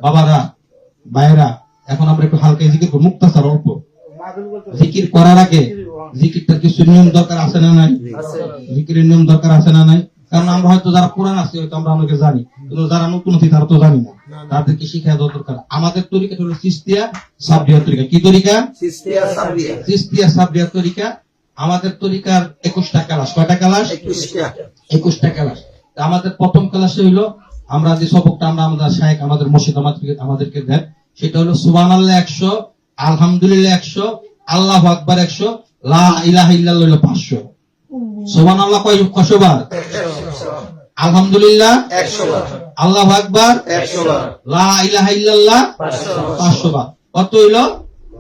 বাবারা ভাইরা, এখন আমরা একটু হালকা জিকির করব, মুক্তাসার অল্প জিকির করার আগে জিকিরটার কিছু নিয়ম দরকার আছে না নাই? জিকিরের নিয়ম দরকার আছে না নাই? কারণ আমরা হয়তো যারা পুরান আছি হয়তো আমরা অনেকে জানি, কিন্তু যারা নতুন আছি তারা তো জানি না, তাদেরকে শিক্ষা দেওয়া দরকার। আমাদের তরিকা হলো চিশতিয়া সাবরিয়া তরিকা। কি তরিকা? চিশতিয়া সাবরিয়া তরিকা। আমাদের তরিকার 21টা ক্লাস। কয়টা ক্লাস? 21টা ক্লাস। আমাদের প্রথম ক্লাসে হইলো আমরা যে সবকটা আমরা আমাদের শায়েখ আমাদের মুর্শিদ আমাদেরকে দেন, সেটা হলো সুবহানাল্লাহ 100, আলহামদুলিল্লাহ 100, আল্লাহু আকবার 100, লা ইলাহা ইল্লাল্লাহ হলো 500। সুবহানাল্লাহ কয়বার? আলহামদুলিল্লাহ 100 বার, আল্লাহু আকবার 100 বার, লা ইলাহা ইল্লাল্লাহ 500 বার। কত হইলো?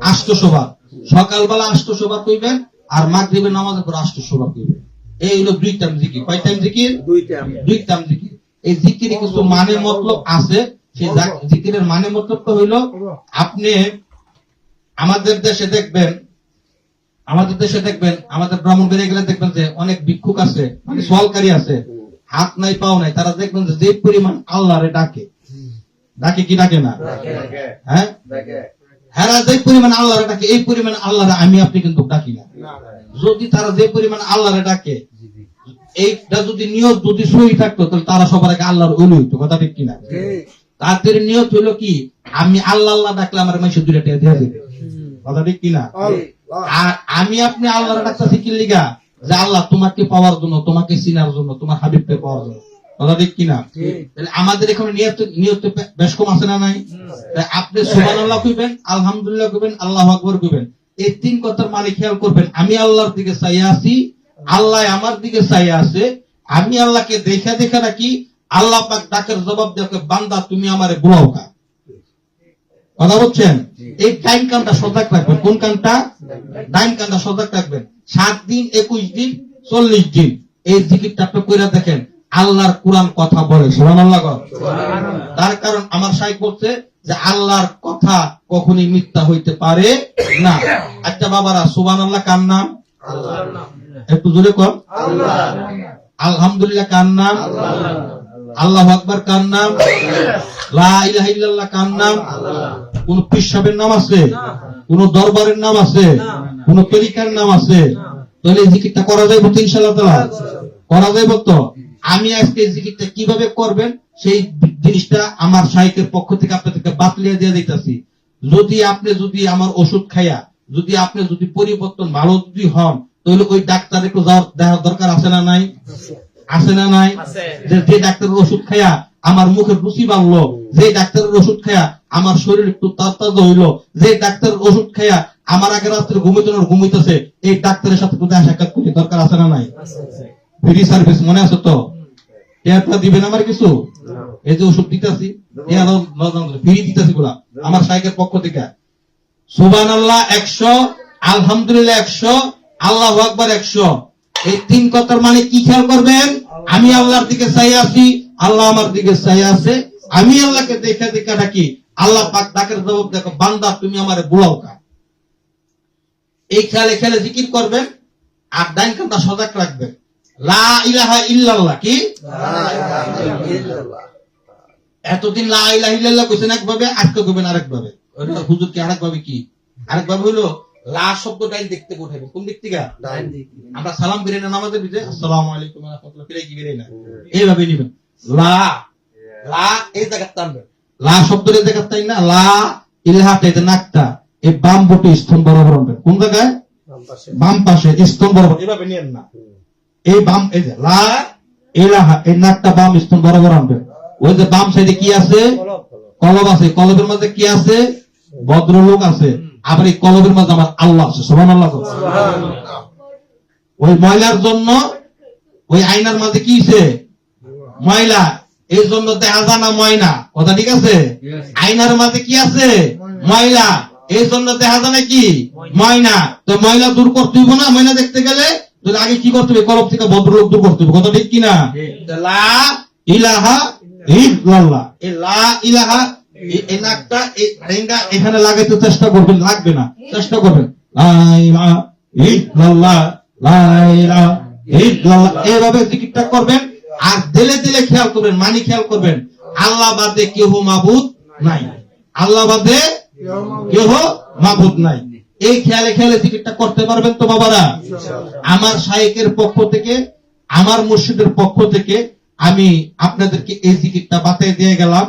800 বার। সকালবেলা 800 বার কইবেন, আর মাগরিবের নামাজের পর 800 বার কইবেন। এই হলো 2 টাইম জিকির। কয় টাইম জিকির? 2 টাইম জিকির। এই জিকিরে কিছু মানে মতলব আছে। সেই জিকিরের মানে মতলবটা হইলো, আপনি আমাদের দেশে দেখবেন আমাদের ব্রাহ্মণবাড়িয়া গেলে দেখবেন যে অনেক ভিক্ষুক আছে, মানে সওয়ালকারী আছে, হাত নাই পাও নাই, তারা দেখবেন যে পরিমাণ আল্লাহরে ডাকে কি ডাকে না? হ্যাঁ, হেরা যে পরিমাণ আল্লাহরে ডাকে, এই পরিমাণ আল্লাহরে আমি আপনি কিন্তু ডাকি না। যদি তারা যে পরিমাণ আল্লাহরে ডাকে, এইটা যদি নিয়ত যদি সহি থাকতো, তাহলে তারা সবার আগে আল্লাহর ওলি হইতো। কথা ঠিক কিনা? তাদের নিয়ত হইলো কি, আমি আল্লাহ আল্লাহ ডাকলে আমার মানুষের 2 টাকা দিয়ে দেবে। কথা ঠিক কিনা? আর আমি আপনি আল্লাহর ডাকতেছি কি লিগা? যে আল্লাহ তোমাকে পাওয়ার জন্য, তোমাকে চিনার জন্য, তোমার হাবিবকে পাওয়ার জন্য। কথা ঠিক কিনা? তাহলে আমাদের এখানে নিয়ত বেশ কম আছে না নাই? আপনি সুবহানাল্লাহ কইবেন, আলহামদুলিল্লাহ কইবেন, আল্লাহু আকবার কইবেন। এই 3 কথার মানে খেয়াল করবেন। আমি আল্লাহর দিকে চাইয়া আছি, আল্লাহ আমার দিকে চাইয়া আছে। আমি আল্লাহকে দেখা রাখি। আল্লাহ পাক ডাকের জবাব দেওয়া, বান্দা তুমি আমারে বুলাও কা। কথা বলছেন? এই ডাইন কানটা সজাগ রাখবেন। কোন কানটা? ডাইন কানটা সজাগ রাখবেন। 7 দিন, 21 দিন, 40 দিন এই জিকিরটা আপনি কইরা দেখেন, আল্লাহর কোরআন কথা বলে। সুবহানাল্লাহ। তার কারণ আমার শাইখ বলছে যে আল্লাহর কথা কখনই মিথ্যা হইতে পারে না। আচ্ছা বাবারা, সুবহানাল্লাহ কার নাম? আল্লাহর নাম। একটু জোরে কর। আল্লাহ। আলহামদুলিল্লাহ কার নাম? আল্লাহ। আল্লাহু আকবার কার নাম? লা ইলাহা ইল্লাল্লাহ কার নাম? আল্লাহ। কোন পীর সাহেবের নাম আছে? কোন দরবারের নাম আছে? কোন তরিকার নাম আছে? তাহলে জিকিরটা করা যাবে তো ইনশাআল্লাহ তাআলা? করা যাবে তো? আমি আজকে জিকিরটা কিভাবে করবেন সেই জিনিসটা আমার শাইখের পক্ষ থেকে আপনাদেরকে বাতলিয়ে দিয়ে দিতেছি। যদি আমার ওষুধ খাইয়া যদি পরিবর্তন ভালো যদি হন, তাহলে ওই ডাক্তার একটু দেখার দরকার আছে না নাই? আছে না নাই? যে ডাক্তারের ওষুধ খাইয়া আমার মুখের রুচি বাড়লো, যে ডাক্তারের ওষুধ খাইয়া আমার শরীর একটু তাজা হইলো, যে ডাক্তারের ওষুধ খাইয়া আমার আগে রাত্রে ঘুমাইতেছে, এই ডাক্তারের সাথে দেখা সাক্ষাৎ করতে দরকার আছে না নাই? ফ্রি সার্ভিস মনে আছে তো? দিবেন আমার কিছু? এই যে ওষুধ দিতেছি, ফ্রি দিতেছি গুলা আমার শাইখের পক্ষ থেকে। সুবহানাল্লাহ 100, আলহামদুলিল্লাহ 100, আল্লাহু আকবার 100। এই 3 কথার মানে কি খেয়াল করবেন? আমি আল্লাহর দিকে চাই আছি, আল্লাহ আমার দিকে চাই আছে। আমি আল্লাহকে দেখা ডাকি, আল্লাহ পাক ডাকের জবাব দেখো, বান্দা তুমি আমারে বুলাও কা। এই খেয়ালে জিকির করবেন, আর ডাইন কানটা সজাগ রাখবেন। লা ইলাহা ইল্লাল্লাহ কি? এতদিন লা ইলাহা ইল্লাল্লাহ কইছেন একভাবে, আজকে কইবেন আরেকভাবে। হুজুর কি আরেকভাবে? কি আরেকভাবে হইলো? লা শব্দ ডাইন দিক থেকে উঠাবেন। কোন দিক থেকে? ডাইন দিক। আমরা সালাম ফিরে না নামাজের ভিতরে, আসসালামু আলাইকুম ওয়া রাহমাতুল্লাহ ফিরে কি ফিরে না, এইভাবে নিবেন। লা এই জায়গা টানবেন, লা শব্দের জায়গা তাই না, লা ইলাহা এটা নাকটা এই বাম বটে স্তম্ভ বরাবর আনবেন। কোন জায়গায়? বাম পাশে স্তম্ভ বরাবর। এইভাবে নিয়েন না, এই বাম, এই যে লা ইলাহা, এই নাকটা বাম স্তম্ভ বরাবর আনবেন। ওই যে বাম সাইডে কি আছে? কলব আছে। কলবের মধ্যে কি আছে? ভদ্রলোক আছে। আবার এই কলবের মাঝে আমার আল্লাহ আছে। সুবহানাল্লাহ। ওই ময়লার জন্য ওই আয়নার মাঝে কি আছে? ময়লা, এই জন্য দেখা যায় না ময়না। কথা ঠিক আছে? আয়নার মাঝে কি আছে? ময়লা, এই জন্য দেখা যায় না কি? ময়না। তো ময়লা দূর করতে হইব না? ময়না দেখতে গেলে আগে কি করতে হবে? কলব থেকে ভদ্রলোক দূর করতে হবে। কথা ঠিক কিনা? লা ইলাহা ইল্লাল্লাহ, এই লা ইলাহা এই নাকটা এই রেঙ্গা এখানে লাগাইতে চেষ্টা করবেন, লাগবে না, চেষ্টা করবেন। লা ইলাহা ইল্লাল্লাহ, লা ইলাহা ইল্লাল্লাহ, এইভাবে জিকিরটা করবেন। আর দিলে খেয়াল করবেন, মানি খেয়াল করবেন, আল্লাহ বাদে কেউ মাবুদ নাই, আল্লাহ বাদে কেহ মাবুদ নাই। এই খেয়ালে খেয়ালে জিকিরটা করতে পারবেন তো বাবারা? আমার শাইখের পক্ষ থেকে, আমার মুর্শিদের পক্ষ থেকে আমি আপনাদেরকে এই জিকিরটা বাতায় দিয়ে গেলাম।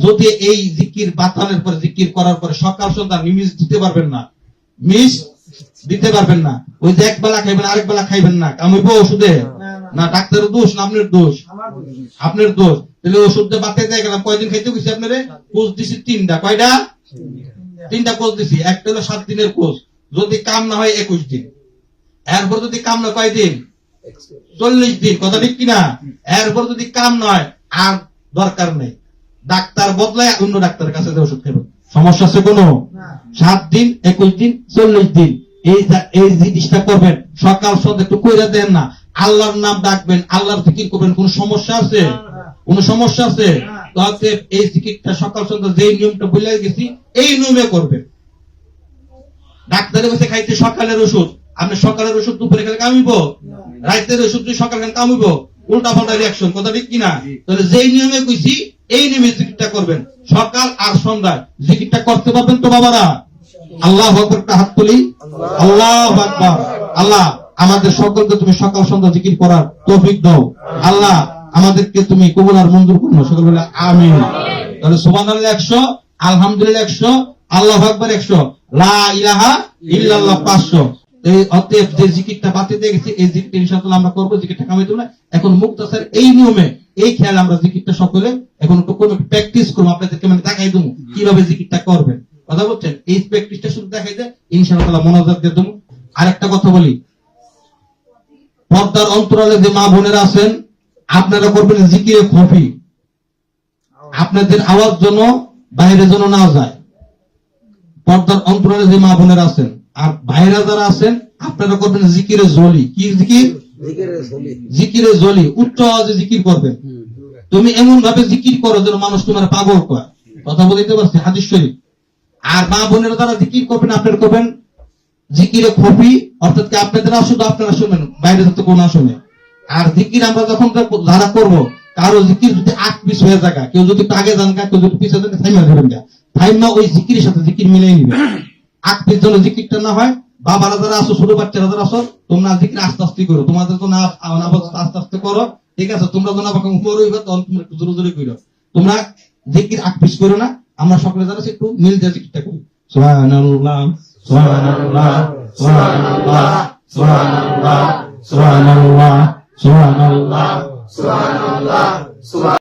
যদি এই জিকির বাতানোর পরে, জিকির করার পরে সকাল সন্ধ্যা মিস দিতে পারবেন না, মিস দিতে পারবেন না। ওই যে এক বেলা খাইবেন আরেক বেলা খাইবেন না, কামিব ওষুধে না, ডাক্তারের দোষ না আপনার দোষ? আপনার দোষ। তাহলে ওষুধ বাতায় দিয়ে গেলাম, কয়দিন খাইতে গেছি আপনারে? কোর্স দিছি 3টা। কয়টা? 3টা কোর্স দিছি। একটা হলো 7 দিনের কোর্স, যদি কাম না হয় 21 দিন। এরপর যদি কাম না, কয়দিন? 40 দিন। কথা ঠিক কিনা? এরপর যদি কাম নয় আর দরকার নেই, ডাক্তার বদলায় অন্য ডাক্তারের কাছে ওষুধ খাবেন। সমস্যা আছে কোনো? 7 দিন, 21 দিন, 40 দিন এই জিনিসটা করবেন। সকাল সন্ধ্যা একটু কইরা দেন না, আল্লাহর নাম ডাকবেন, আল্লাহর জিকির করবেন। কোন সমস্যা আছে? কোন সমস্যা আছে? তাহলে এই জিকিরটা সকাল সন্ধ্যা যেই নিয়মটা বলে গেছি এই নিয়মে করবেন। ডাক্তারের কাছে খাইতে সকালের ওষুধ, আপনি সকালের ওষুধ দুপুরে খেলে কামিব, রাতের ওষুধ সকাল খেলে কামিব, উল্টা পাল্টা রিয়াকশন। কথা ঠিক কিনা? তাহলে যেই নিয়মে কইছি এই নিয়মে জিকিরটা করবেন, সকাল আর সন্ধ্যায় জিকিরটা করতে পারবেন তো বাবারা? আল্লাহু আকবার, একটা হাত তুলি। আল্লাহু আকবার। আল্লাহ আমাদের সকলকে তুমি সকাল সন্ধ্যা জিকির করার তৌফিক দাও। আল্লাহ আমাদেরকে তুমি কবুল আর মঞ্জুর করো। সকল বলে আমিন। তাহলে সুবহানাল্লাহ 100, আলহামদুলিল্লাহ 100, আল্লাহু আকবার 100, লা ইলাহা ইল্লাল্লাহ 500। এই অতএব যে জিকিরটা বাতিতে গেছে এই জিকিরটা ইনশাআল্লাহ আমরা করব। জিকিরটা কামাইতে না, এখন মুক্তাসার এই নিয়মে এই খেয়াল আমরা জিকিরটা সকলে এখন একটু প্র্যাকটিস করব। আপনাদেরকে মানে দেখাই দেবো কিভাবে জিকিরটা করবেন। কথা বলছেন? এই প্র্যাকটিসটা শুধু দেখাই দেয়, ইনশাআল্লাহ মোনাজাত দিয়ে দেবো। আরেকটা কথা বলি, পর্দার অন্তরালে যে মা বোনেরা আছেন, আপনারা করবেন জিকিরে খফি। আপনাদের আওয়াজ যেন বাইরে যেন না যায়। পর্দার অন্তরালে যে মা বোনেরা আছেন আর বাইরে যারা আছেন, আপনারা করবেন জিকিরে জলি। কি জিকির? জিকিরে জলি। উচ্চ আওয়াজে জিকির করবেন। তুমি এমন ভাবে জিকির করো যেন মানুষ তোমার পাগল করে। কথা বলতে পারছি? হাদিস শরীফ। আর মা বোনেরা যারা জিকির করবেন, আপনারা করবেন জিকিরে খফি, অর্থাৎ কি আপনাদের শুধু আপনারা শুনবেন, বাইরে যাতে কোনো না শুনে। আর জিকির আমরা যখন যারা করবো, কারো জিকির যদি 8 পিস হয়ে যায়, কেউ যদি আগে যান, কেউ যদি পিছিয়ে যান, থাইমা ধরবেন গা, থাইমা ওই জিকিরের সাথে জিকির মিলিয়ে নিবে। 8 পিস যেন জিকিরটা না হয়। বাবারা যারা আসো, ছোট বাচ্চারা যারা আসো, তোমরা জিকির আস্তে আস্তে করো। তোমাদের তো না আস্তে আস্তে করো, ঠিক আছে? তোমরা তো না উপরে হইবে, তখন তোমরা একটু জোরে জোরে করো। তোমরা জিকির 8 পিস করো না। আমরা সকলে যারা একটু মিল দিয়ে জিকিরটা করি। সুবহানাল্লাহ, সুবহানাল্লাহ, সুবহানাল্লাহ, সুবহানাল্লাহ, সুবহানাল্লাহ, সুবহানাল্লাহ, সুবহানাল্লাহ, সুবহানাল্লাহ।